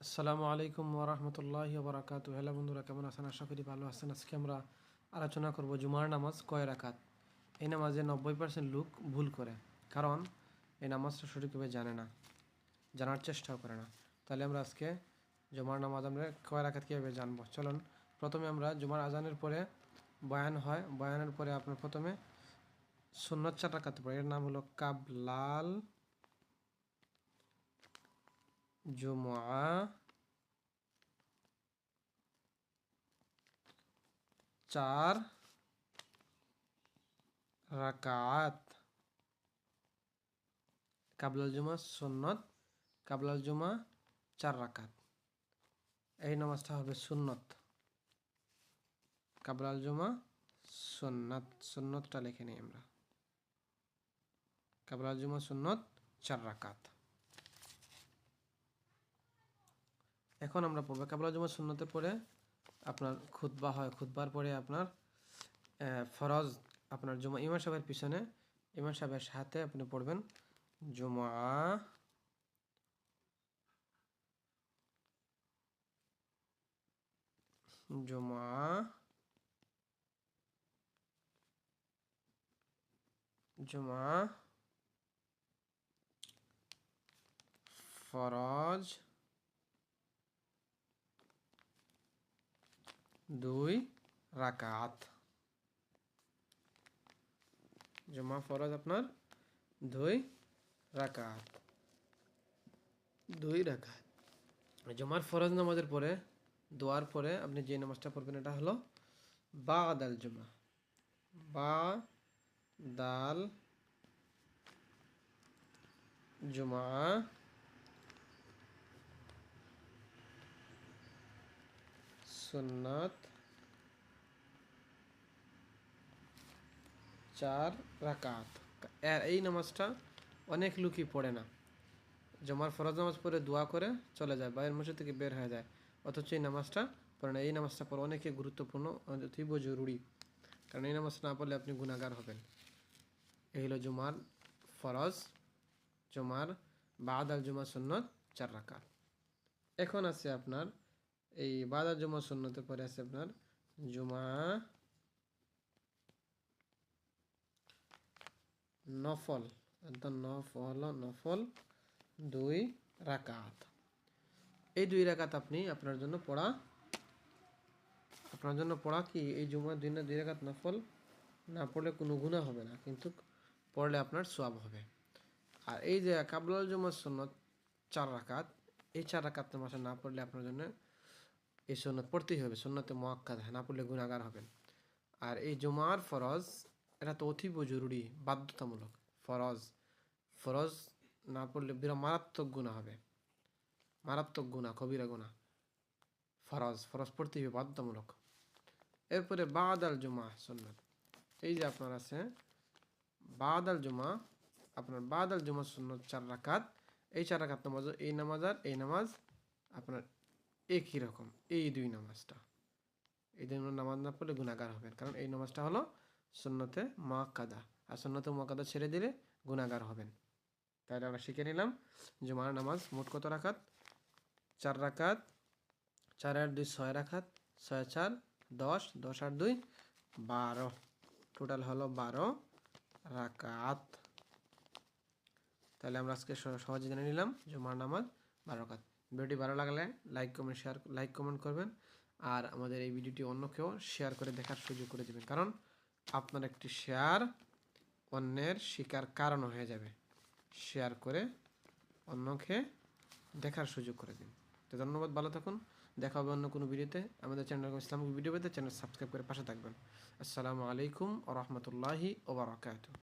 আসসালামু আলাইকুম ওরহমতুল্লাহি ওবরাকাতু। হ্যালো বন্ধুরা, কেমন আছেন? আশা করি ভালো আছেন। আজকে আমরা আলোচনা করব জুমার নামাজ কয় রাকাত। এই নামাজে 90% লোক ভুল করে, কারণ এই নামাজটা সঠিকভাবে জানে না, জানার চেষ্টাও করে না। তাহলে আমরা আজকে জুমার নামাজ আমরা কয় রাকাত কীভাবে জানবো। চলুন, প্রথমে আমরা জুমার আজানের পরে বয়ান হয়, বয়ানের পরে আপনার প্রথমে সুন্নত 4 রাকাত পড়ে, এর নাম হলো কাবলাল জুমআ 4 রাকাত। কাবলাল জুমা সুন্নত, কাবলাল জুমা 4 রাকাত। এই নামাজটা হবে সুন্নত। কাবলাল জুমা সুন্নত, সুন্নতটা লিখে নিই আমরা। কাবলাল জুমা সুন্নত 4 রাকাত। এখন আমরা পড়বো কাবলাল জুমা সুন্নতের পরে আপনার খুতবা হয়, খুতবার পরে আপনার ফরজ, আপনার জুমা ইমাম সাহেবের পিছনে ইমাম সাহেবের সাথে আপনি পড়বেন জুমা জুমা জুমা ফরজ 2 রাকাত। জুমা ফরজ আপনার 2 রাকাত, 2 রাকাত। জুমার ফরজ নামাজের পরে দোয়ার পরে আপনি যে নামাজটা পড়বেন এটা হলো বাদাল জুমা। বাদাল জুমা সুন্নাত 4 রাকাত। এই নামাজটা অনেক লোকই পড়ে না। জুমার ফরজ নামাজ পড়ে দোয়া করে চলে যায়, বাইরের মসজিদ থেকে বের হয়ে যায়, অথচ এই নামাজটা পড়ে না। এই নামাজটা পড়া অনেকে গুরুত্বপূর্ণ, অতীব জরুরি, কারণ এই নামাজ না পড়লে আপনি গুনাহগার হবেন। এই হলো জুমার ফরজ, জুমার বাদাল জুমা সুন্নত 4 রাকাত। এখন আছে আপনার এই বাদাল জুমা সুন্নতের পরে আছে আপনার জুমা নফল, একদম নফল 2 রাকাত। এই 2 রাকাত আপনি আপনার জন্য পড়া কি এই জুমার দিনে 2 রাকাত নফল না পড়লে কোনো গুনাহ হবে না, কিন্তু পড়লে আপনার সওয়াব হবে। আর এই যে কাবলাল জুমার সুন্নত 4 রাকাত, এই 4 রাকাত নামাজ না পড়লে আপনার জন্য এই সুন্নত পড়তেই হবে, সুন্নতে মুআক্কাদা, না পড়লে গুনাহগার হবেন। আর এই জুমার ফরজ এটা তো অতীব জরুরি, বাধ্যতামূলক ফরজ। ফরজ না পড়লে মারাত্মক গুনাহ হবে, মারাত্মক গুনাহ, কবিরা গুনাহ। ফরজ পড়তেই হবে, বাধ্যতামূলক। এরপরে বাদাল জুমা সুন্নত, এই যে আপনার আছে বাদাল জুমা, আপনার বাদাল জুমা সুন্নত 4 রাকাত। এই 4 রাকাত নামাজ, এই নামাজ আর এই নামাজ আপনার একই রকম। এই 2 নামাজটা, এই 2 নামাজ না পড়লে গুনাহগার হবেন, কারণ এই নামাজটা হলো সুন্নতে মুআক্কাদা, আর সুন্নতে মুআক্কাদা ছেড়ে দিলে গুনাহগার হবেন। তাহলে আমরা শিখে নিলাম জুমার নামাজ মোট কত রাকাত? 4 রাকাত। 4 আর 2 6 রাকাত, 6 4 10, 10 আর 2 12, টোটাল হলো 12 রাকাত। তাহলে আমরা আজকে সহজে জেনে নিলাম জুমার নামাজ 12 রাকাত। ভিডিওটি ভালো লাগলে লাইক কমেন্ট করবেন, আর আমাদের এই ভিডিওটি অন্যকেও শেয়ার করে দেখার সুযোগ করে দেবেন, কারণ আপনার একটি শেয়ার অন্যের শিকার কারণ হয়ে যাবে। শেয়ার করে অন্যকে দেখার সুযোগ করে দিন। তো ধন্যবাদ, ভালো থাকুন, দেখা হবে অন্য কোনো ভিডিওতে। আমাদের চ্যানেল ইসলামিক ভিডিও পেতে চ্যানেল সাবস্ক্রাইব করে পাশে থাকবেন। আসসালামু আলাইকুম ওয়া রাহমাতুল্লাহি ওয়া বারাকাতুহু।